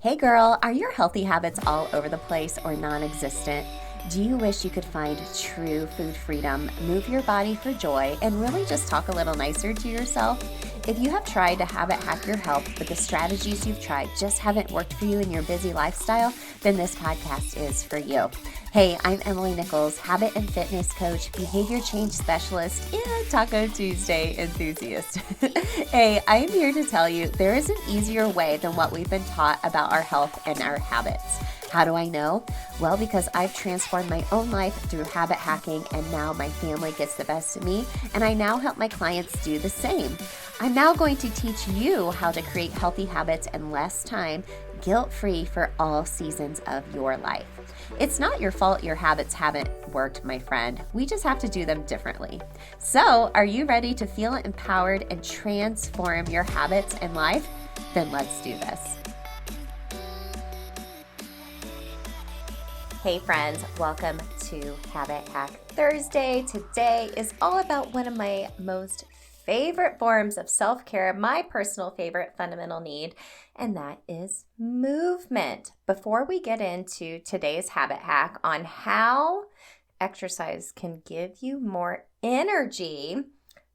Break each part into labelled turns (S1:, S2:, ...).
S1: Hey girl, are your healthy habits all over the place or non-existent? Do you wish you could find true food freedom, move your body for joy, and really just talk a little nicer to yourself? If you have tried to habit hack your health, but the strategies you've tried just haven't worked for you in your busy lifestyle, then this podcast is for you. Hey, I'm Emily Nichols, habit and fitness coach, behavior change specialist, and Taco Tuesday enthusiast. Hey, I am here to tell you there is an easier way than what we've been taught about our health and our habits. How do I know? Well, because I've transformed my own life through habit hacking, and now my family gets the best of me, and I now help my clients do the same. I'm now going to teach you how to create healthy habits in less time, guilt-free for all seasons of your life. It's not your fault your habits haven't worked, my friend. We just have to do them differently. So, are you ready to feel empowered and transform your habits and life? Then let's do this. Hey friends, welcome to Habit Hack Thursday. Today is all about one of my most favorite forms of self-care, my personal favorite fundamental need, and that is movement. Before we get into today's habit hack on how exercise can give you more energy,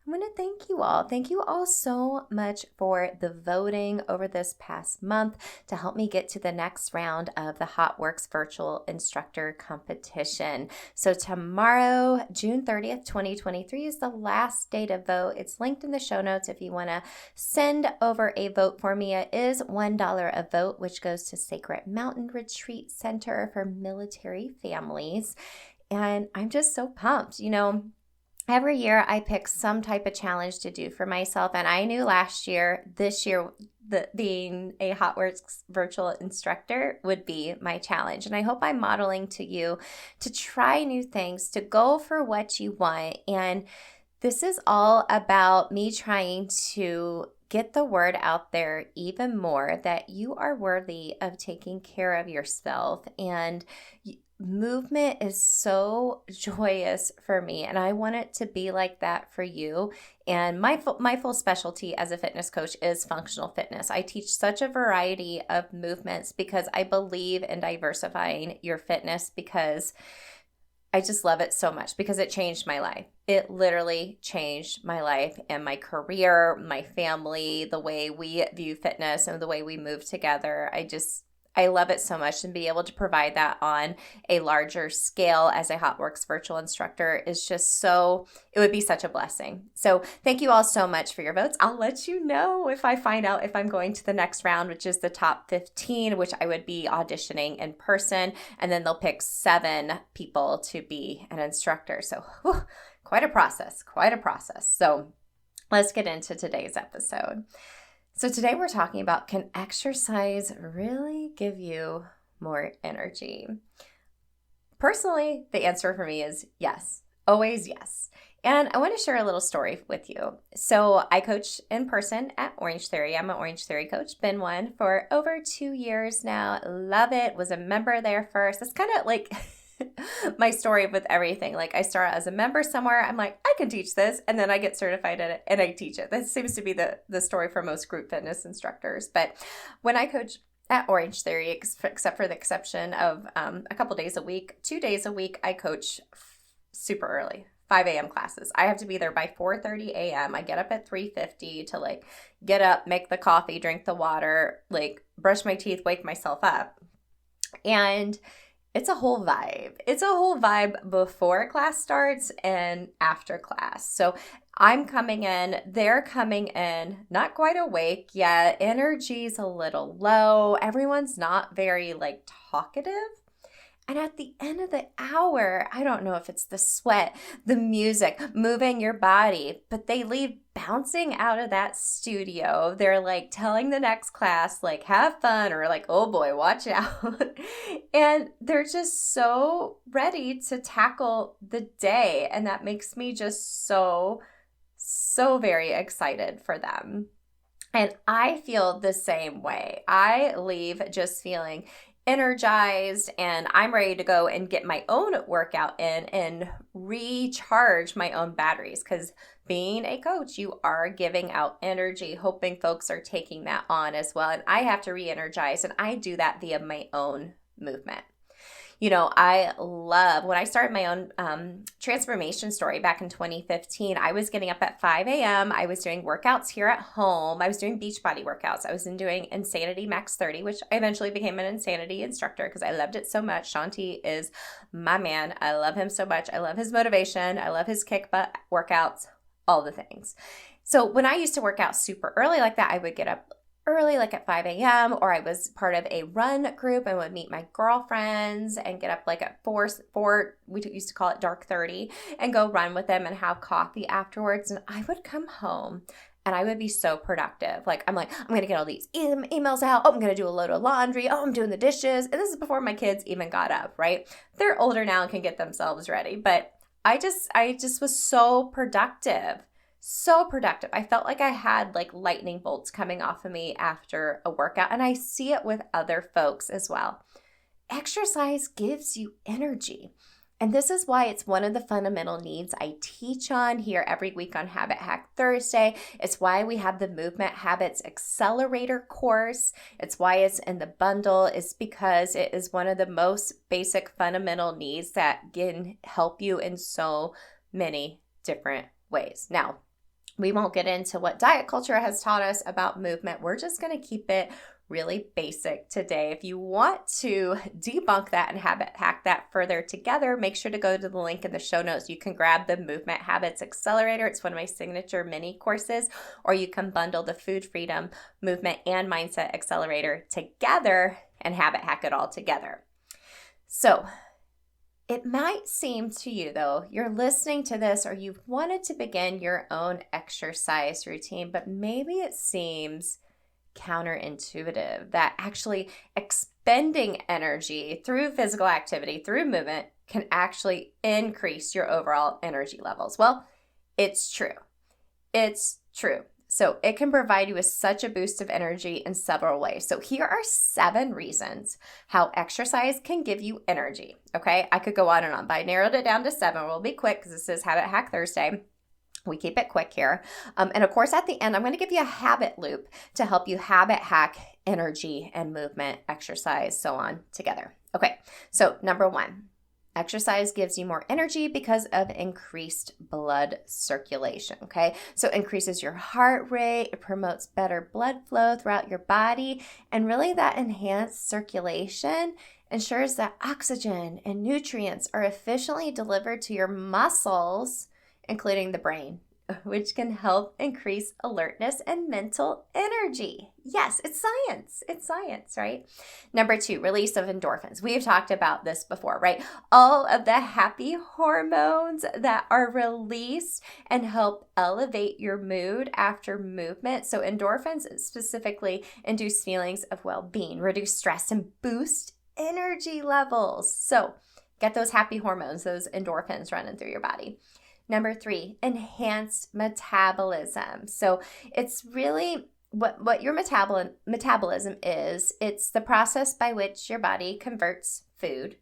S1: I'm going to thank you all. Thank you all so much for the voting over this past month to help me get to the next round of the HOTWORX virtual instructor competition. So tomorrow, June 30th, 2023 is the last day to vote. It's linked in the show notes if you want to send over a vote for me. It is $1 a vote, which goes to Sacred Mountain Retreat Center for military families. And I'm just so pumped. Every year I pick some type of challenge to do for myself, and I knew this year, being a HOTWORX virtual instructor would be my challenge. And I hope I'm modeling to you to try new things, to go for what you want. And this is all about me trying to get the word out there even more that you are worthy of taking care of yourself. And movement is so joyous for me, and I want it to be like that for you. And my full specialty as a fitness coach is functional fitness. I teach such a variety of movements because I believe in diversifying your fitness, because I just love it so much, because it changed my life. It literally changed my life and my career, my family, the way we view fitness and the way we move together. I love it so much, and be able to provide that on a larger scale as a HOTWORX virtual instructor is just it would be such a blessing. So thank you all so much for your votes. I'll let you know if I find out if I'm going to the next round, which is the top 15, which I would be auditioning in person, and then they'll pick 7 people to be an instructor. So quite a process. So let's get into today's episode. So today we're talking about, can exercise really give you more energy? Personally, the answer for me is yes, always yes. And I want to share a little story with you. So I coach in person at Orange Theory. I'm an Orange Theory coach, been one for over 2 years now. Love it, was a member there first. That's kind of like my story with everything. Like, I start as a member somewhere, I'm like, I can teach this, and then I get certified in it and I teach it. That seems to be the story for most group fitness instructors. But when I coach at Orange Theory, except for the exception of a couple days a week, 2 days a week, I coach super early, 5 a.m. classes. I have to be there by 4:30 a.m. I get up at 3:50 to get up, make the coffee, drink the water, brush my teeth, wake myself up. And it's a whole vibe. It's a whole vibe before class starts and after class. So I'm coming in, they're coming in, not quite awake yet. Energy's a little low. Everyone's not very talkative. And at the end of the hour, I don't know if it's the sweat, the music, moving your body, but they leave bouncing out of that studio. They're telling the next class, have fun, or oh boy, watch out. And they're just so ready to tackle the day. And that makes me just so very excited for them. And I feel the same way. I leave just feeling energized, and I'm ready to go and get my own workout in and recharge my own batteries, because being a coach, you are giving out energy, hoping folks are taking that on as well. And I have to re-energize, and I do that via my own movement. I love when I started my own transformation story back in 2015. I was getting up at 5 a.m. I was doing workouts here at home. I was doing Beachbody workouts. I was doing Insanity Max 30, which I eventually became an Insanity instructor because I loved it so much. Shanti is my man. I love him so much. I love his motivation. I love his kick butt workouts, all the things. So when I used to work out super early like that, I would get up early, like at 5 a.m., or I was part of a run group and would meet my girlfriends and get up like at 4, we used to call it dark 30, and go run with them and have coffee afterwards. And I would come home and I would be so productive. I'm going to get all these emails out. Oh, I'm going to do a load of laundry. Oh, I'm doing the dishes. And this is before my kids even got up, right? They're older now and can get themselves ready. But I just was so productive. So productive. I felt like I had like lightning bolts coming off of me after a workout, and I see it with other folks as well. Exercise gives you energy, and this is why it's one of the fundamental needs I teach on here every week on Habit Hack Thursday. It's why we have the Movement Habits Accelerator course. It's why it's in the bundle. It's because it is one of the most basic fundamental needs that can help you in so many different ways. Now, we won't get into what diet culture has taught us about movement. We're just going to keep it really basic today. If you want to debunk that and habit hack that further together, make sure to go to the link in the show notes. You can grab the Movement Habits Accelerator. It's one of my signature mini courses, or you can bundle the Food Freedom, Movement, and Mindset Accelerator together and habit hack it all together. So, it might seem to you, though, you're listening to this or you've wanted to begin your own exercise routine, but maybe it seems counterintuitive that actually expending energy through physical activity, through movement, can actually increase your overall energy levels. Well, it's true. It's true. So it can provide you with such a boost of energy in several ways. So here are 7 reasons how exercise can give you energy. Okay, I could go on and on, but I narrowed it down to 7. We'll be quick because this is Habit Hack Thursday. We keep it quick here. And of course, at the end, I'm going to give you a habit loop to help you habit hack energy and movement, exercise, so on together. Okay, so number 1. Exercise gives you more energy because of increased blood circulation, okay? So it increases your heart rate, it promotes better blood flow throughout your body, and really that enhanced circulation ensures that oxygen and nutrients are efficiently delivered to your muscles, including the brain, which can help increase alertness and mental energy. Yes, it's science. It's science, right? Number 2, release of endorphins. We've talked about this before, right? All of the happy hormones that are released and help elevate your mood after movement. So endorphins specifically induce feelings of well-being, reduce stress, and boost energy levels. So get those happy hormones, those endorphins running through your body. Number 3, enhanced metabolism. So it's really what your metabolism is. It's the process by which your body converts food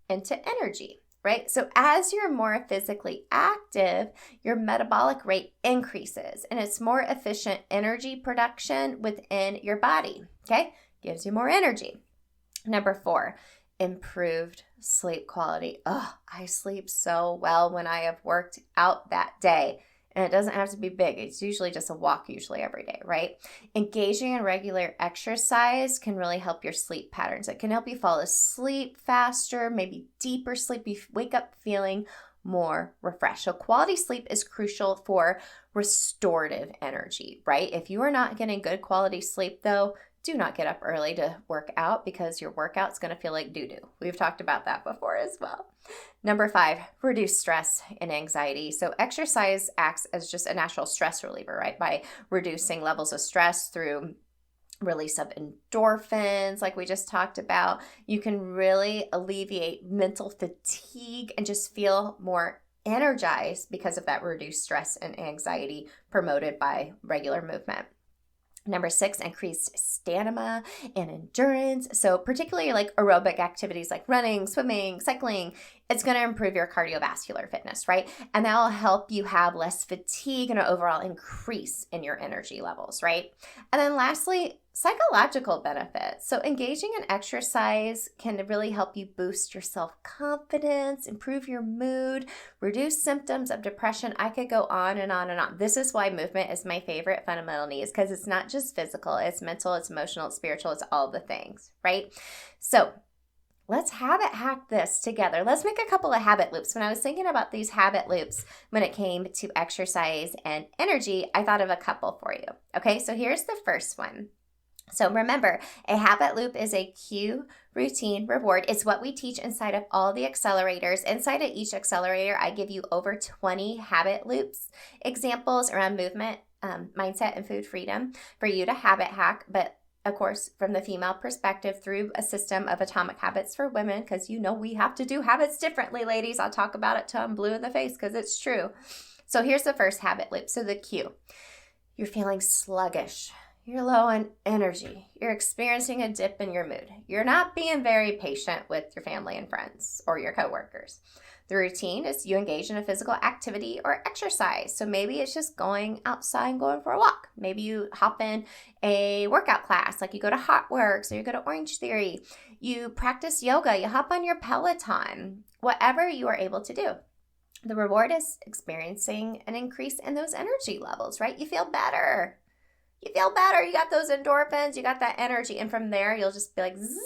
S1: into energy, right? So as you're more physically active, your metabolic rate increases and it's more efficient energy production within your body, okay? Gives you more energy. Number 4, improved sleep quality. I sleep so well when I have worked out that day. And it doesn't have to be big. It's usually just a walk, usually every day, right? Engaging in regular exercise can really help your sleep patterns. It can help you fall asleep faster, maybe deeper sleep. You wake up feeling more refreshed. So quality sleep is crucial for restorative energy, right? If you are not getting good quality sleep, though, do not get up early to work out because your workout's going to feel like doo-doo. We've talked about that before as well. Number 5, reduce stress and anxiety. So exercise acts as just a natural stress reliever, right? By reducing levels of stress through release of endorphins, like we just talked about. You can really alleviate mental fatigue and just feel more energized because of that reduced stress and anxiety promoted by regular movement. Number 6, increased stamina and endurance. So particularly like aerobic activities like running, swimming, cycling it's going to improve your cardiovascular fitness, right? And that will help you have less fatigue and an overall increase in your energy levels, right? And then lastly, psychological benefits. So engaging in exercise can really help you boost your self-confidence, improve your mood, reduce symptoms of depression. I could go on and on and on. This is why movement is my favorite fundamental needs, because it's not just physical, it's mental, it's emotional, it's spiritual, it's all the things, right? So let's habit hack this together. Let's make a couple of habit loops. When I was thinking about these habit loops when it came to exercise and energy, I thought of a couple for you. Okay, so here's the first one. So remember, a habit loop is a cue, routine, reward. It's what we teach inside of all the accelerators. Inside of each accelerator, I give you over 20 habit loops, examples around movement, mindset, and food freedom for you to habit hack. But of course, from the female perspective, through a system of atomic habits for women, because we have to do habits differently, ladies. I'll talk about it till I'm blue in the face because it's true. So here's the first habit loop. So the cue. You're feeling sluggish. You're low on energy. You're experiencing a dip in your mood. You're not being very patient with your family and friends or your coworkers. The routine is you engage in a physical activity or exercise. So maybe it's just going outside and going for a walk. Maybe you hop in a workout class, like you go to HOTWORX or you go to Orange Theory. You practice yoga. You hop on your Peloton. Whatever you are able to do. The reward is experiencing an increase in those energy levels, right? You feel better. You feel better. You got those endorphins. You got that energy. And from there, you'll just be like, zip,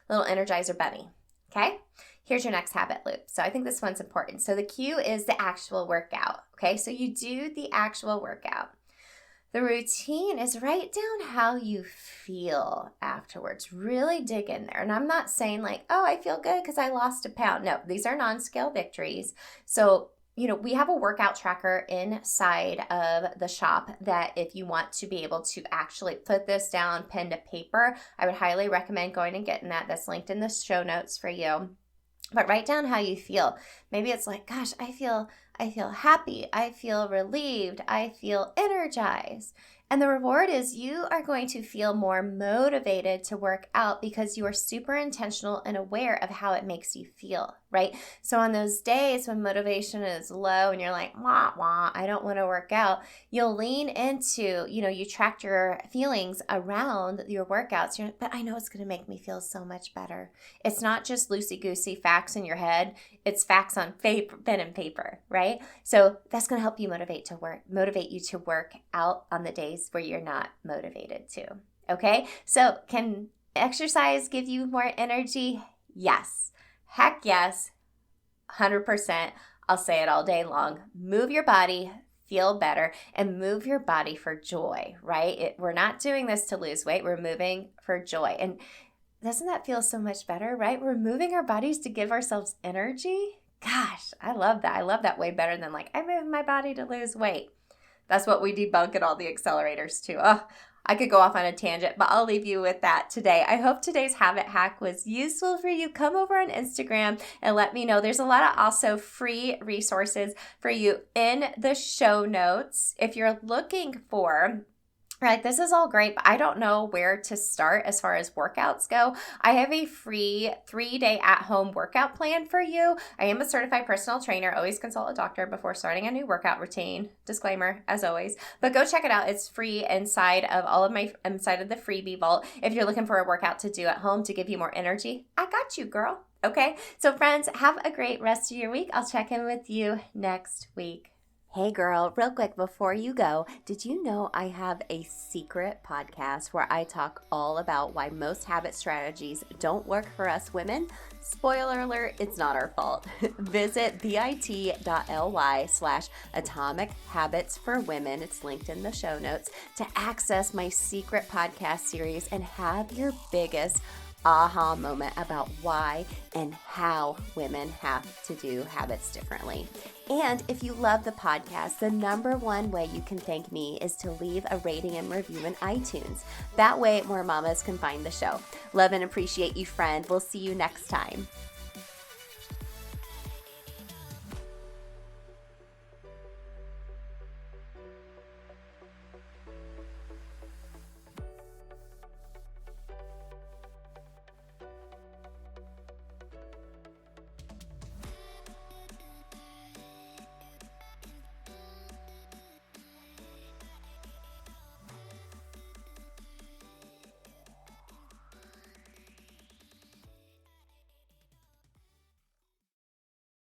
S1: little Energizer bunny. Okay? Here's your next habit loop. So I think this one's important. So the cue is the actual workout. Okay? So you do the actual workout. The routine is write down how you feel afterwards. Really dig in there. And I'm not saying like, oh, I feel good because I lost a pound. No, these are non-scale victories. So we have a workout tracker inside of the shop that if you want to be able to actually put this down pen to paper, I would highly recommend going and getting that. That's linked in the show notes for you. But write down how you feel. Maybe it's like, gosh, I feel happy. I feel relieved. I feel energized. And the reward is you are going to feel more motivated to work out because you are super intentional and aware of how it makes you feel, right? So on those days when motivation is low and you're like, wah, wah, I don't want to work out, you'll lean into, you track your feelings around your workouts. But I know it's going to make me feel so much better. It's not just loosey-goosey facts in your head. It's facts on pen and paper, right? So that's going to help you motivate you to work out on the days where you're not motivated to. Okay? So can exercise give you more energy? Yes. Heck yes. 100%. I'll say it all day long. Move your body, feel better, and move your body for joy, right? We're not doing this to lose weight. We're moving for joy. And doesn't that feel so much better, right? We're moving our bodies to give ourselves energy. Gosh, I love that. I love that way better than like, I move my body to lose weight. That's what we debunk at all the accelerators too. I could go off on a tangent, but I'll leave you with that today. I hope today's habit hack was useful for you. Come over on Instagram and let me know. There's a lot of also free resources for you in the show notes. If you're looking for right, this is all great, but I don't know where to start as far as workouts go. I have a free 3-day at-home workout plan for you. I am a certified personal trainer. Always consult a doctor before starting a new workout routine. Disclaimer, as always. But go check it out. It's free inside of the freebie vault. If you're looking for a workout to do at home to give you more energy, I got you, girl. Okay? So friends, have a great rest of your week. I'll check in with you next week. Hey girl, real quick before you go, did you know I have a secret podcast where I talk all about why most habit strategies don't work for us women? Spoiler alert, it's not our fault. Visit bit.ly/atomic habits for women. It's linked in the show notes to access my secret podcast series and have your biggest aha moment about why and how women have to do habits differently. And if you love the podcast, the number one way you can thank me is to leave a rating and review in iTunes. That way more mamas can find the show. Love and appreciate you, friend. We'll see you next time.